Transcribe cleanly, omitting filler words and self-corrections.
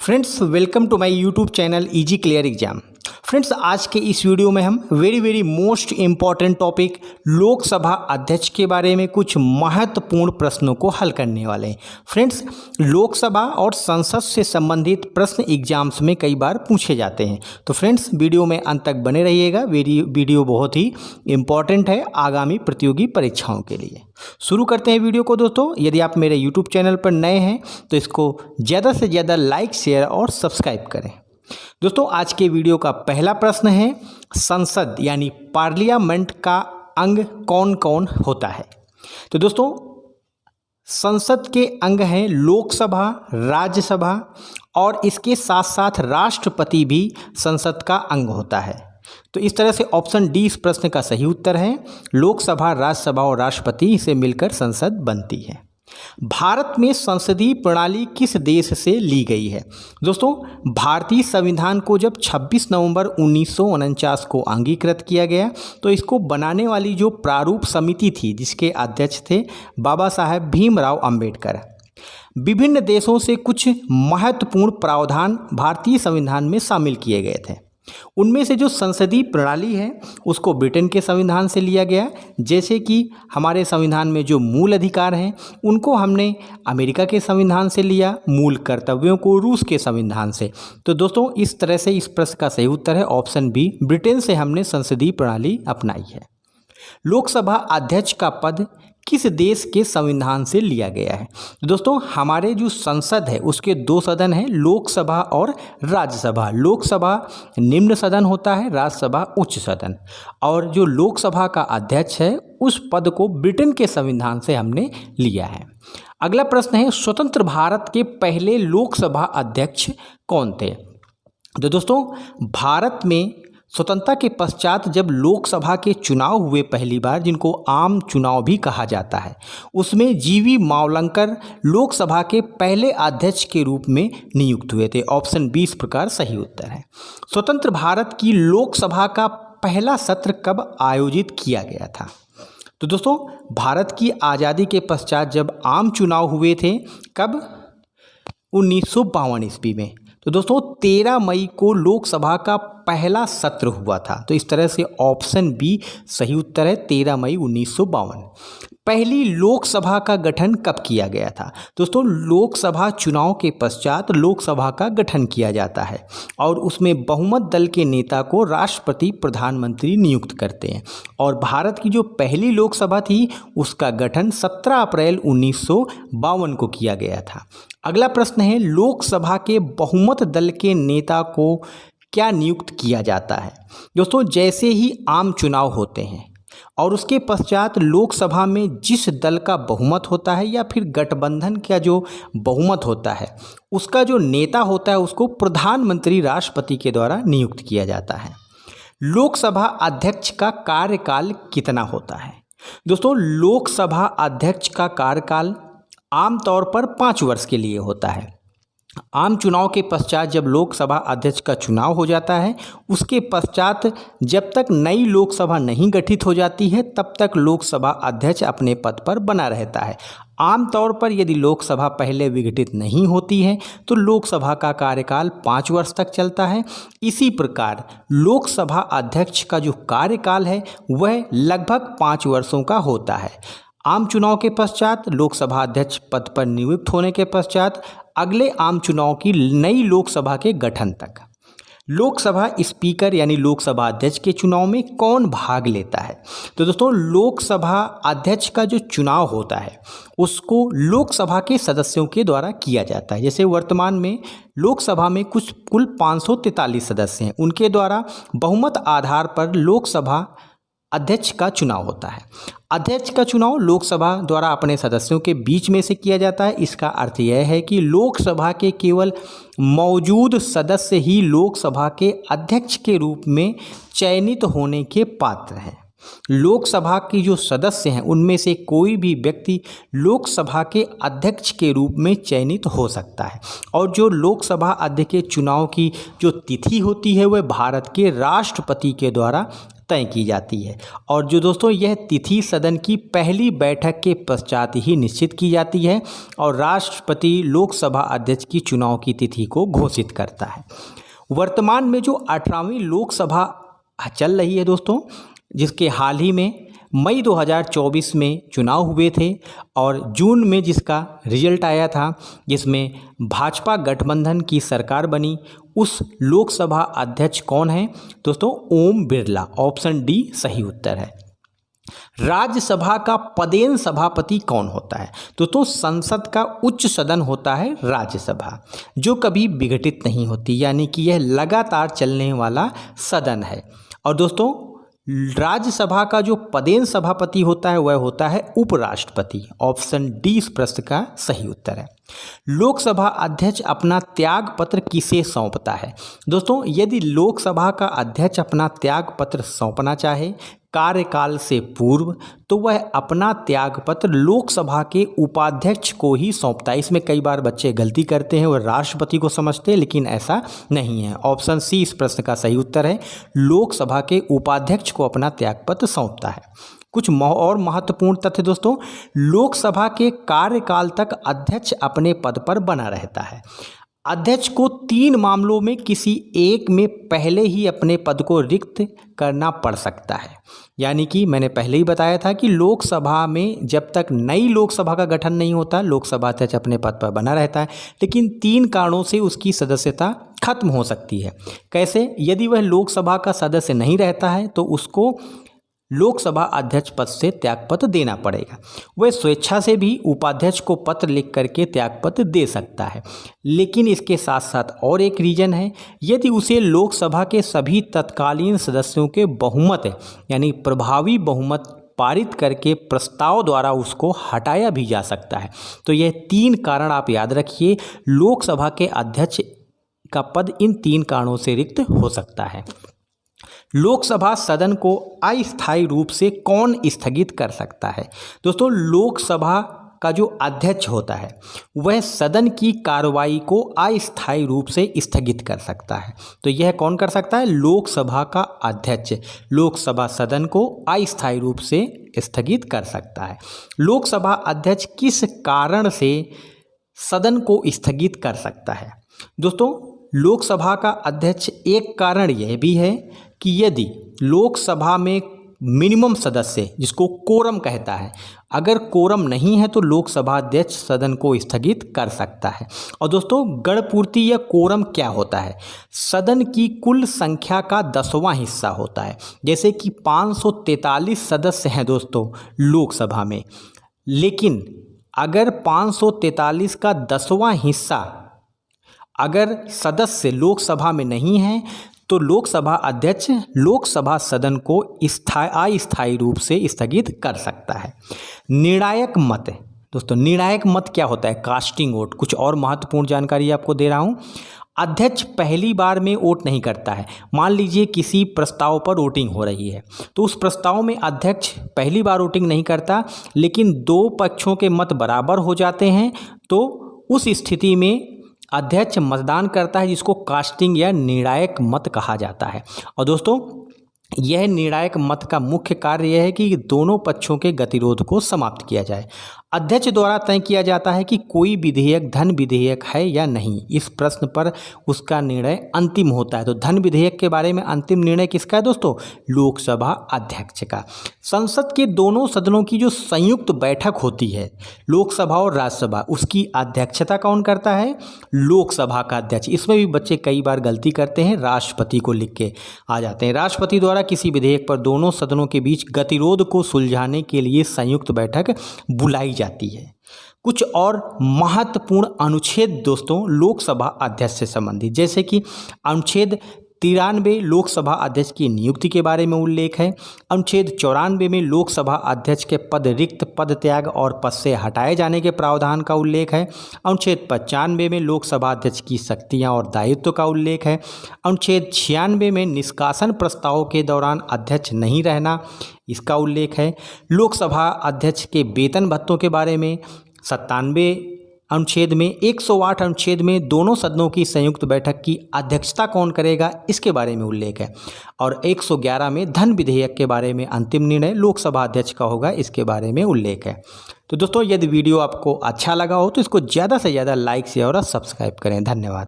Friends welcome to my YouTube channel easy clear exam. Friends आज के इस video में हम very most important topic Lok Sabha अध्यक्ष के बारे में कुछ महत्वपूर्ण प्रश्नों को हल करने वाले हैं। फ्रेंड्स लोकसभा और संसद से संबंधित प्रश्न एग्जाम्स में कई बार पूछे जाते हैं, तो फ्रेंड्स वीडियो में अंत तक बने रहिएगा। वीडियो बहुत ही इम्पॉर्टेंट है आगामी प्रतियोगी परीक्षाओं के लिए। शुरू करते हैं वीडियो को दोस्तों। यदि आप मेरे यूट्यूब चैनल पर नए हैं तो इसको ज़्यादा से ज़्यादा लाइक शेयर और सब्सक्राइब करें। दोस्तों आज के वीडियो का पहला प्रश्न है, संसद यानी पार्लियामेंट का अंग कौन कौन होता है। तो दोस्तों संसद के अंग हैं लोकसभा, राज्यसभा और इसके साथ साथ राष्ट्रपति भी संसद का अंग होता है। तो इस तरह से ऑप्शन डी इस प्रश्न का सही उत्तर है। लोकसभा, राज्यसभा और राष्ट्रपति से मिलकर संसद बनती है। भारत में संसदीय प्रणाली किस देश से ली गई है। दोस्तों भारतीय संविधान को जब 26 नवंबर 1949 को अंगीकृत किया गया तो इसको बनाने वाली जो प्रारूप समिति थी जिसके अध्यक्ष थे बाबा साहेब भीमराव अंबेडकर, विभिन्न देशों से कुछ महत्वपूर्ण प्रावधान भारतीय संविधान में शामिल किए गए थे। उनमें से जो संसदीय प्रणाली है उसको ब्रिटेन के संविधान से लिया गया, जैसे कि हमारे संविधान में जो मूल अधिकार हैं उनको हमने अमेरिका के संविधान से लिया, मूल कर्तव्यों को रूस के संविधान से। तो दोस्तों इस तरह से इस प्रश्न का सही उत्तर है ऑप्शन बी, ब्रिटेन से हमने संसदीय प्रणाली अपनाई है। लोकसभा अध्यक्ष का पद किस देश के संविधान से लिया गया है। दोस्तों हमारे जो संसद है उसके दो सदन हैं, लोकसभा और राज्यसभा। लोकसभा निम्न सदन होता है, राज्यसभा उच्च सदन। और जो लोकसभा का अध्यक्ष है उस पद को ब्रिटेन के संविधान से हमने लिया है। अगला प्रश्न है, स्वतंत्र भारत के पहले लोकसभा अध्यक्ष कौन थे। तो दोस्तों भारत में स्वतंत्रता के पश्चात जब लोकसभा के चुनाव हुए पहली बार, जिनको आम चुनाव भी कहा जाता है, उसमें जीवी मावलंकर लोकसभा के पहले अध्यक्ष के रूप में नियुक्त हुए थे। ऑप्शन बी इस प्रकार सही उत्तर है। स्वतंत्र भारत की लोकसभा का पहला सत्र कब आयोजित किया गया था। तो दोस्तों भारत की आज़ादी के पश्चात जब आम चुनाव हुए थे, कब, 1952 ईस्वी में। तो दोस्तों 13 मई को लोकसभा का पहला सत्र हुआ था। तो इस तरह से ऑप्शन बी सही उत्तर है, 13 मई 1952। पहली लोकसभा का गठन कब किया गया था। दोस्तों लोकसभा चुनाव के पश्चात लोकसभा का गठन किया जाता है और उसमें बहुमत दल के नेता को राष्ट्रपति प्रधानमंत्री नियुक्त करते हैं। और भारत की जो पहली लोकसभा थी उसका गठन 17 अप्रैल 1952 को किया गया था। अगला प्रश्न है, लोकसभा के बहुमत दल के नेता को क्या नियुक्त किया जाता है। दोस्तों जैसे ही आम चुनाव होते हैं और उसके पश्चात लोकसभा में जिस दल का बहुमत होता है या फिर गठबंधन का जो बहुमत होता है उसका जो नेता होता है उसको प्रधानमंत्री राष्ट्रपति के द्वारा नियुक्त किया जाता है। लोकसभा अध्यक्ष का कार्यकाल कितना होता है। दोस्तों लोकसभा अध्यक्ष का कार्यकाल आमतौर पर 5 वर्ष के लिए होता है। आम चुनाव के पश्चात जब लोकसभा अध्यक्ष का चुनाव हो जाता है उसके पश्चात जब तक नई लोकसभा नहीं गठित हो जाती है तब तक लोकसभा अध्यक्ष अपने पद पर बना रहता है। आमतौर पर यदि लोकसभा पहले विघटित नहीं होती है तो लोकसभा का कार्यकाल 5 वर्ष तक चलता है। इसी प्रकार लोकसभा अध्यक्ष का जो कार्यकाल है वह लगभग 5 वर्षों का होता है। आम चुनाव के पश्चात लोकसभा अध्यक्ष पद पर नियुक्त होने के पश्चात अगले आम चुनाव की नई लोकसभा के गठन तक। लोकसभा स्पीकर यानी लोकसभा अध्यक्ष के चुनाव में कौन भाग लेता है। तो दोस्तों लोकसभा अध्यक्ष का जो चुनाव होता है उसको लोकसभा के सदस्यों के द्वारा किया जाता है। जैसे वर्तमान में लोकसभा में कुल 543 सदस्य हैं, उनके द्वारा बहुमत आधार पर लोकसभा अध्यक्ष का चुनाव होता है। अध्यक्ष का चुनाव लोकसभा द्वारा अपने सदस्यों के बीच में से किया जाता है। इसका अर्थ यह है कि लोकसभा के केवल मौजूद सदस्य ही लोकसभा के अध्यक्ष के रूप में चयनित होने के पात्र हैं। लोकसभा की जो सदस्य हैं उनमें से कोई भी व्यक्ति लोकसभा के अध्यक्ष के रूप में चयनित हो सकता है। और जो लोकसभा अध्यक्ष के चुनाव की जो तिथि होती है वह भारत के राष्ट्रपति के द्वारा तय की जाती है और जो दोस्तों यह तिथि सदन की पहली बैठक के पश्चात ही निश्चित की जाती है और राष्ट्रपति लोकसभा अध्यक्ष की चुनाव की तिथि को घोषित करता है। वर्तमान में जो 18वीं लोकसभा चल रही है दोस्तों, जिसके हाल ही में मई 2024 में चुनाव हुए थे और जून में जिसका रिजल्ट आया था, जिसमें भाजपा गठबंधन की सरकार बनी, उस लोकसभा अध्यक्ष कौन है दोस्तों? ओम बिरला। ऑप्शन डी सही उत्तर है। राज्यसभा का पदेन सभापति कौन होता है दोस्तों? संसद का उच्च सदन होता है राज्यसभा, जो कभी विघटित नहीं होती, यानी कि यह लगातार चलने वाला सदन है। और दोस्तों राज्यसभा का जो पदेन सभापति होता है वह होता है उपराष्ट्रपति। ऑप्शन डी इस प्रश्न का सही उत्तर है। लोकसभा अध्यक्ष अपना त्याग पत्र किसे सौंपता है दोस्तों? यदि लोकसभा का अध्यक्ष अपना त्याग पत्र सौंपना चाहे कार्यकाल से पूर्व, तो वह अपना त्यागपत्र लोकसभा के उपाध्यक्ष को ही सौंपता है। इसमें कई बार बच्चे गलती करते हैं, वह राष्ट्रपति को समझते हैं, लेकिन ऐसा नहीं है। ऑप्शन सी इस प्रश्न का सही उत्तर है। लोकसभा के उपाध्यक्ष को अपना त्यागपत्र सौंपता है। कुछ और महत्वपूर्ण तथ्य दोस्तों, लोकसभा के कार्यकाल तक अध्यक्ष अपने पद पर बना रहता है। अध्यक्ष को 3 मामलों में किसी एक में पहले ही अपने पद को रिक्त करना पड़ सकता है। यानी कि मैंने पहले ही बताया था कि लोकसभा में जब तक नई लोकसभा का गठन नहीं होता, लोकसभा अध्यक्ष अपने पद पर बना रहता है, लेकिन 3 कारणों से उसकी सदस्यता खत्म हो सकती है। कैसे? यदि वह लोकसभा का सदस्य नहीं रहता है तो उसको लोकसभा अध्यक्ष पद से त्यागपत्र देना पड़ेगा। वह स्वेच्छा से भी उपाध्यक्ष को पत्र लिख करके त्यागपत्र दे सकता है, लेकिन इसके साथ साथ और एक रीजन है, यदि उसे लोकसभा के सभी तत्कालीन सदस्यों के बहुमत यानी प्रभावी बहुमत पारित करके प्रस्ताव द्वारा उसको हटाया भी जा सकता है। तो यह 3 कारण आप याद रखिए, लोकसभा के अध्यक्ष का पद इन 3 कारणों से रिक्त हो सकता है। लोकसभा सदन को अस्थायी रूप से कौन स्थगित कर सकता है दोस्तों? लोकसभा का जो अध्यक्ष होता है वह सदन की कार्रवाई को अस्थायी रूप से स्थगित कर सकता है। तो यह कौन कर सकता है? लोकसभा का अध्यक्ष लोकसभा सदन को अस्थायी रूप से स्थगित कर सकता है। लोकसभा अध्यक्ष किस कारण से सदन को स्थगित कर सकता है दोस्तों? लोकसभा का अध्यक्ष एक कारण यह भी है कि यदि लोकसभा में मिनिमम सदस्य, जिसको कोरम कहता है, अगर कोरम नहीं है तो लोकसभा अध्यक्ष सदन को स्थगित कर सकता है। और दोस्तों गणपूर्ति या कोरम क्या होता है? सदन की कुल संख्या का 10वां हिस्सा होता है। जैसे कि 543 सदस्य हैं दोस्तों लोकसभा में, लेकिन अगर 543 का 10वां हिस्सा अगर सदस्य लोकसभा में नहीं है तो लोकसभा अध्यक्ष लोकसभा सदन को अस्थायी रूप से स्थगित कर सकता है। निर्णायक मत दोस्तों, निर्णायक मत क्या होता है? Casting vote. कुछ और महत्वपूर्ण जानकारी आपको दे रहा हूँ। अध्यक्ष पहली बार में वोट नहीं करता है। मान लीजिए किसी प्रस्ताव पर वोटिंग हो रही है, तो उस प्रस्ताव में अध्यक्ष पहली बार वोटिंग नहीं करता, लेकिन 2 पक्षों के मत बराबर हो जाते हैं, तो उस स्थिति में अध्यक्ष मतदान करता है, जिसको कास्टिंग या निर्णायक मत कहा जाता है। और दोस्तों यह निर्णायक मत का मुख्य कार्य यह है कि दोनों पक्षों के गतिरोध को समाप्त किया जाए। अध्यक्ष द्वारा तय किया जाता है कि कोई विधेयक धन विधेयक है या नहीं। इस प्रश्न पर उसका निर्णय अंतिम होता है। तो धन विधेयक के बारे में अंतिम निर्णय किसका है दोस्तों? लोकसभा अध्यक्ष का। संसद के दोनों सदनों की जो संयुक्त बैठक होती है, लोकसभा और राज्यसभा, उसकी अध्यक्षता कौन करता है? लोकसभा का अध्यक्ष। इसमें भी बच्चे कई बार गलती करते हैं, राष्ट्रपति को लिख के आ जाते हैं। राष्ट्रपति द्वारा किसी विधेयक पर दोनों सदनों के बीच गतिरोध को सुलझाने के लिए संयुक्त बैठक बुलाई जाती है। कुछ और महत्वपूर्ण अनुच्छेद दोस्तों लोकसभा अध्यक्ष से संबंधित, जैसे कि अनुच्छेद 93 लोकसभा अध्यक्ष की नियुक्ति के बारे में उल्लेख है। अनुच्छेद 94 में लोकसभा अध्यक्ष के पद रिक्त, पद त्याग और पद से हटाए जाने के प्रावधान का उल्लेख है। अनुच्छेद 95 में लोकसभा अध्यक्ष की शक्तियां और दायित्व का उल्लेख है। अनुच्छेद 96 में निष्कासन प्रस्ताव के दौरान अध्यक्ष नहीं रहना, इसका उल्लेख है। लोकसभा अध्यक्ष के वेतन भत्तों के बारे में 97 अनुच्छेद में 108 अनुच्छेद में दोनों सदनों की संयुक्त बैठक की अध्यक्षता कौन करेगा, इसके बारे में उल्लेख है। और 111 में धन विधेयक के बारे में अंतिम निर्णय लोकसभा अध्यक्ष का होगा, इसके बारे में उल्लेख है। तो दोस्तों, यदि वीडियो आपको अच्छा लगा हो तो इसको ज़्यादा से ज़्यादा लाइक शेयर और सब्सक्राइब करें। धन्यवाद।